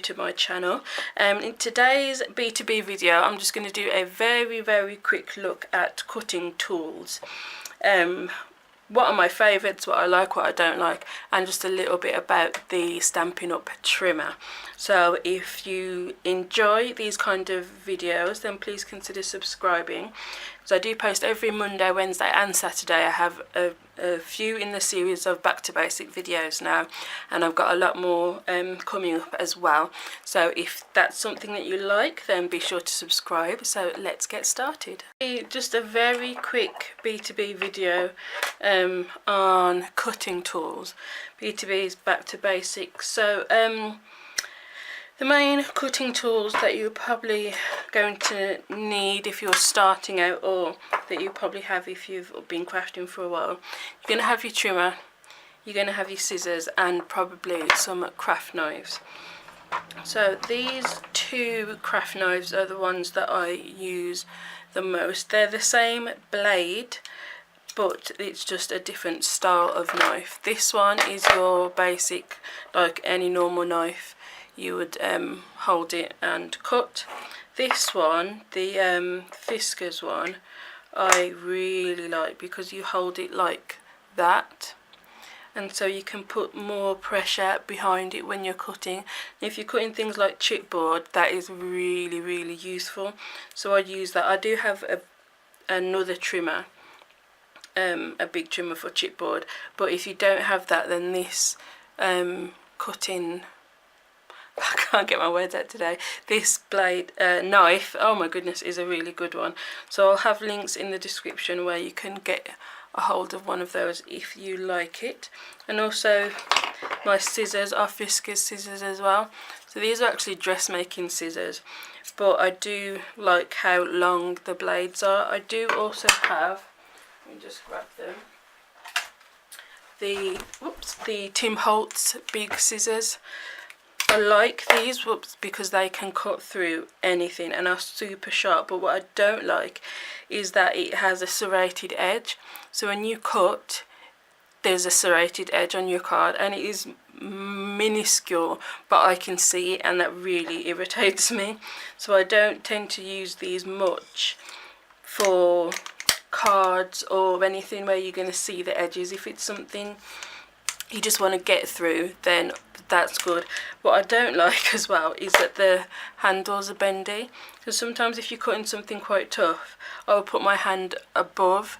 to my channel. In today's B2B video I'm just going to do a very quick look at cutting tools. What are my favourites, what I like, what I don't like, and just a little bit about the Stampin' Up! Trimmer. So if you enjoy these kind of videos, then please consider subscribing, because I do post every Monday, Wednesday and Saturday. I have a few in the series of back to basic videos now, and I've got a lot more coming up as well. So if that's something that you like, then be sure to subscribe. So let's get started. Just a very quick B2B video on cutting tools. B2B is back to basics. So the main cutting tools that you're probably going to need if you're starting out, or that you probably have if you've been crafting for a while, you're going to have your trimmer, you're going to have your scissors, and probably some craft knives. So these two craft knives are the ones that I use the most. They're the same blade, but it's just a different style of knife. This one is your basic, like any normal knife. You would hold it and cut. This one, the Fiskars one, I really like because you hold it like that, and so you can put more pressure behind it when you're cutting. If you're cutting things like chipboard, that is really useful. So I use that. I do have another trimmer, a big trimmer for chipboard, but if you don't have that, then this cutting, I can't get my words out today, this blade knife, oh my goodness, is a really good one. So I'll have links in the description where you can get a hold of one of those if you like it. And also my scissors are Fiskars scissors as well. So these are actually dressmaking scissors, but I do like how long the blades are. I do also have, let me just grab them, the Tim Holtz big scissors. I like these because they can cut through anything and are super sharp, but what I don't like is that it has a serrated edge. So when you cut, there's a serrated edge on your card, and it is minuscule, but I can see it, and that really irritates me. So I don't tend to use these much for cards or anything where you're going to see the edges. If it's something you just want to get through, then that's good. What I don't like as well is that the handles are bendy, because sometimes if you're cutting something quite tough, I will put my hand above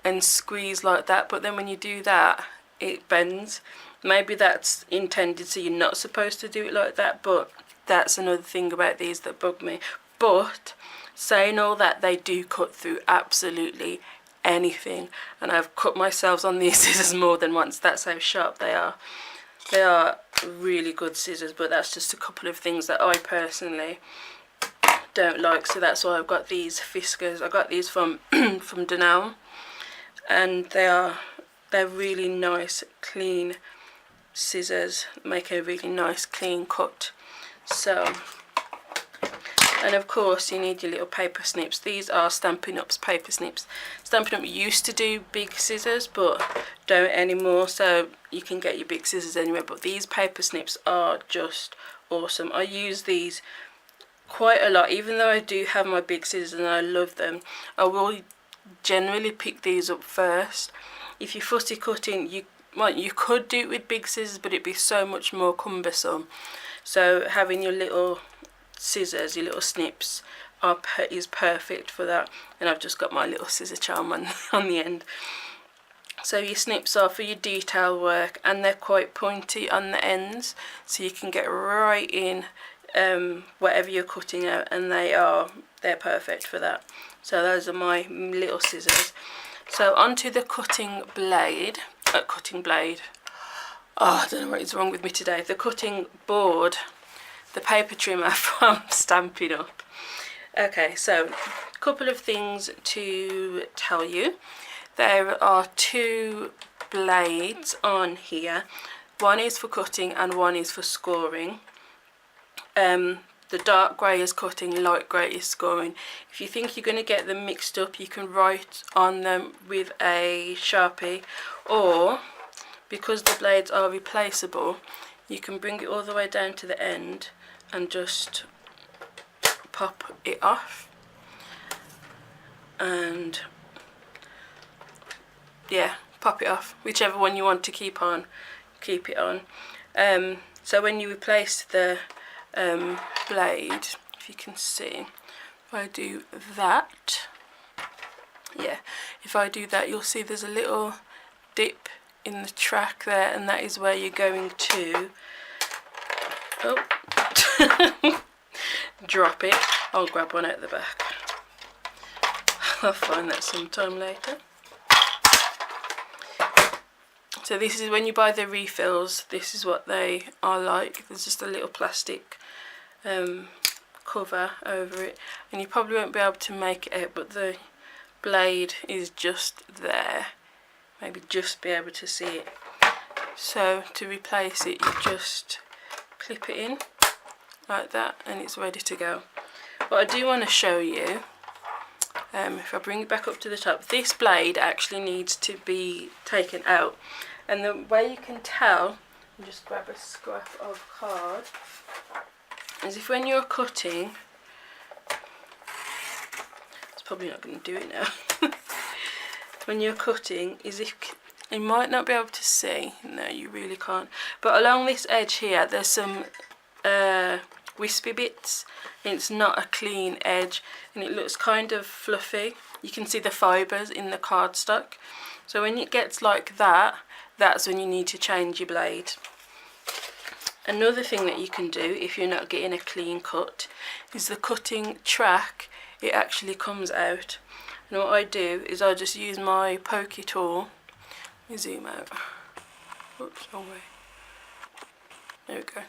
and squeeze like that, but then when you do that, it bends. Maybe that's intended, so you're not supposed to do it like that, but that's another thing about these that bug me. But saying all that, they do cut through absolutely anything, and I've cut myself on these scissors more than once. That's how sharp they are. They are really good scissors, but that's just a couple of things that I personally don't like. So that's why I've got these Fiskars. I got these from from Dunelm, and they're really nice, clean scissors. Make a really nice, clean cut. So, and of course you need your little paper snips. These are Stampin' Up's paper snips. Stampin' Up used to do big scissors, but don't anymore, so you can get your big scissors anywhere. But these paper snips are just awesome. I use these quite a lot, even though I do have my big scissors and I love them. I will generally pick these up first. If you're fussy cutting, you could do it with big scissors, but it'd be so much more cumbersome. So having your little scissors, your little snips, is perfect for that. And I've just got my little scissor charm on the end. So your snips are for your detail work, and they're quite pointy on the ends, so you can get right in whatever you're cutting out, and they're perfect for that. So those are my little scissors. So onto the cutting blade. Oh, I don't know what is wrong with me today. The cutting board, the paper trimmer from Stampin' Up. Okay, so a couple of things to tell you. There are two blades on here. One is for cutting and one is for scoring. The dark grey is cutting, light grey is scoring. If you think you're going to get them mixed up, you can write on them with a Sharpie, or because the blades are replaceable, you can bring it all the way down to the end and just pop it off, and yeah, pop it off, whichever one you want to keep on, keep it on. So when you replace the blade, if you can see, if I do that, yeah, if I do that, you'll see there's a little dip in the track there, and that is where you're going to drop it. I'll grab one out the back. I'll find that sometime later. So this is when you buy the refills, this is what they are like. There's just a little plastic cover over it, and you probably won't be able to make it out, but the blade is just there. Maybe just be able to see it. So to replace it, you just clip it in like that, and it's ready to go. What I do want to show you, if I bring it back up to the top, this blade actually needs to be taken out, and the way you can tell, you just grab a scrap of card, is if when you're cutting, it's probably not going to do it now, when you're cutting, is if you might not be able to see, no you really can't, but along this edge here there's some wispy bits, and it's not a clean edge, and it looks kind of fluffy. You can see the fibres in the cardstock, so when it gets like that, that's when you need to change your blade. Another thing that you can do if you're not getting a clean cut is the cutting track, it actually comes out, and what I do is I just use my pokey tool. Let me zoom out. Oops, wrong way. There we go.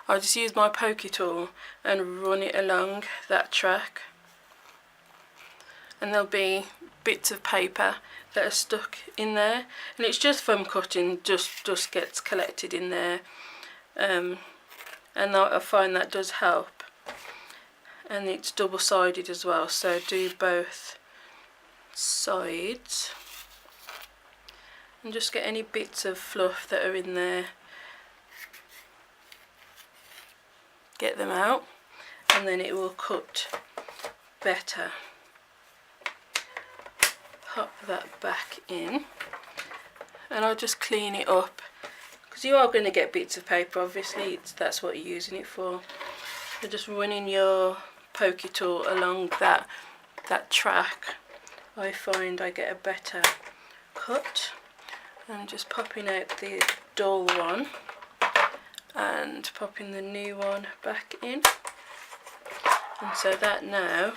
I'll just use my pokey tool and run it along that track, and there'll be bits of paper that are stuck in there, and it's just from cutting, just gets collected in there, and I find that does help, and it's double-sided as well, so do both sides and just get any bits of fluff that are in there, get them out, and then it will cut better. Pop that back in, and I'll just clean it up, because you are going to get bits of paper, obviously, that's what you're using it for. So just running your pokey tool along that track, I find I get a better cut. I'm just popping out the dull one and popping the new one back in, and so that now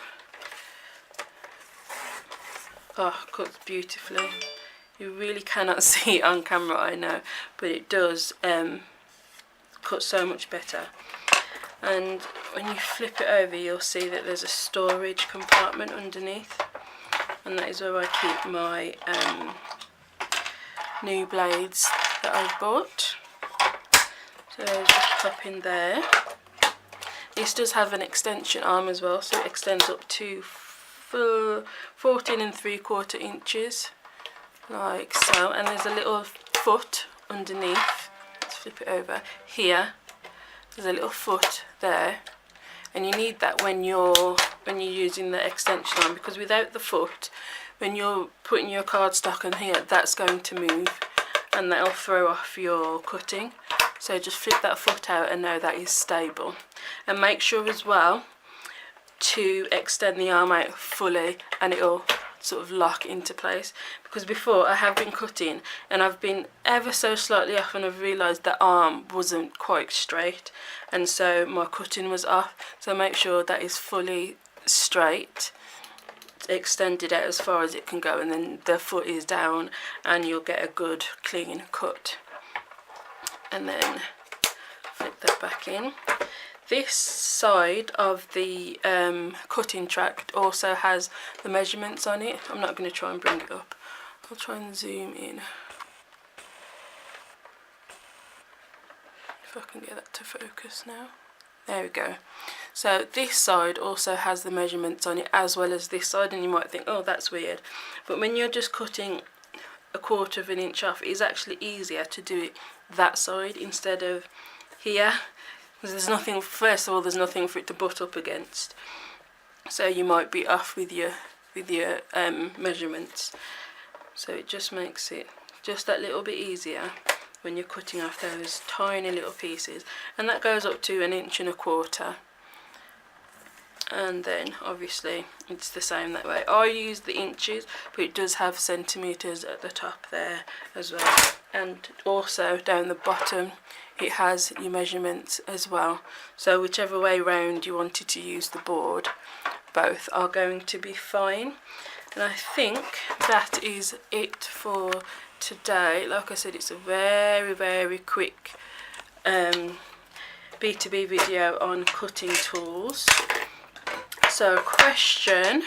cuts beautifully. You really cannot see it on camera, I know, but it does cut so much better. And when you flip it over, you'll see that there's a storage compartment underneath, and that is where I keep my new blades that I've bought. So those just pop in there. This does have an extension arm as well, so it extends up to 14 3/4 inches, like so, and there's a little foot underneath. Let's flip it over. Here there's a little foot there, and you need that when you're using the extension arm, because without the foot, when you're putting your cardstock on here, that's going to move and that'll throw off your cutting. So just flip that foot out, and now that is stable. And make sure as well to extend the arm out fully, and it'll sort of lock into place, because before I have been cutting and I've been ever so slightly off, and I've realised that arm wasn't quite straight, and so my cutting was off. So make sure that is fully straight, extend it out as far as it can go, and then the foot is down, and you'll get a good clean cut. And then flip that back in. This side of the cutting track also has the measurements on it. I'm not going to try and bring it up. I'll try and zoom in, if I can get that to focus now. There we go. So this side also has the measurements on it, as well as this side, and you might think, oh, that's weird. But when you're just cutting 1/4 inch off, it's actually easier to do it that side instead of here, because there's nothing, first of all, there's nothing for it to butt up against, so you might be off with your measurements. So it just makes it just that little bit easier when you're cutting off those tiny little pieces, and that goes up to 1.25 inches. And then obviously it's the same that way. I use the inches, but it does have centimeters at the top there as well, and also down the bottom it has your measurements as well. So whichever way round you wanted to use the board, both are going to be fine. And I think that is it for today. Like I said, it's a very quick B2B video on cutting tools. So, question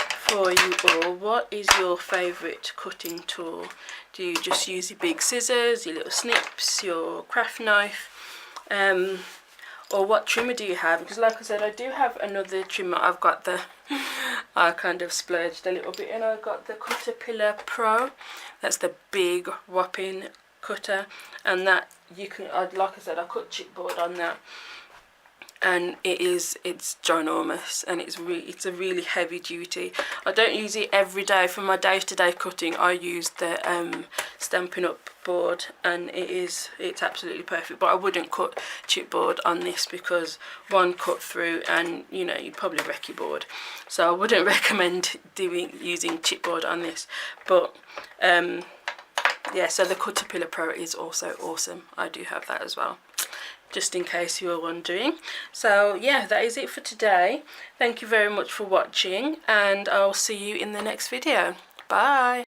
for you all: what is your favourite cutting tool? Do you just use your big scissors, your little snips, your craft knife, or what trimmer do you have? Because like I said, I do have another trimmer. I've got the I kind of splurged a little bit, and I got the Caterpillar Pro. That's the big whopping cutter, and that you can, like I said, I cut chipboard on that, and it's ginormous, and it's a really heavy duty. I don't use it every day for my day-to-day cutting. I use the Stampin' Up board, and it's absolutely perfect. But I wouldn't cut chipboard on this, because one cut through and you'd probably wreck your board. So I wouldn't recommend using chipboard on this. But yeah, so the Caterpillar Pro is also awesome. I do have that as well, just in case you were wondering. So yeah, that is it for today. Thank you very much for watching, and I'll see you in the next video. Bye.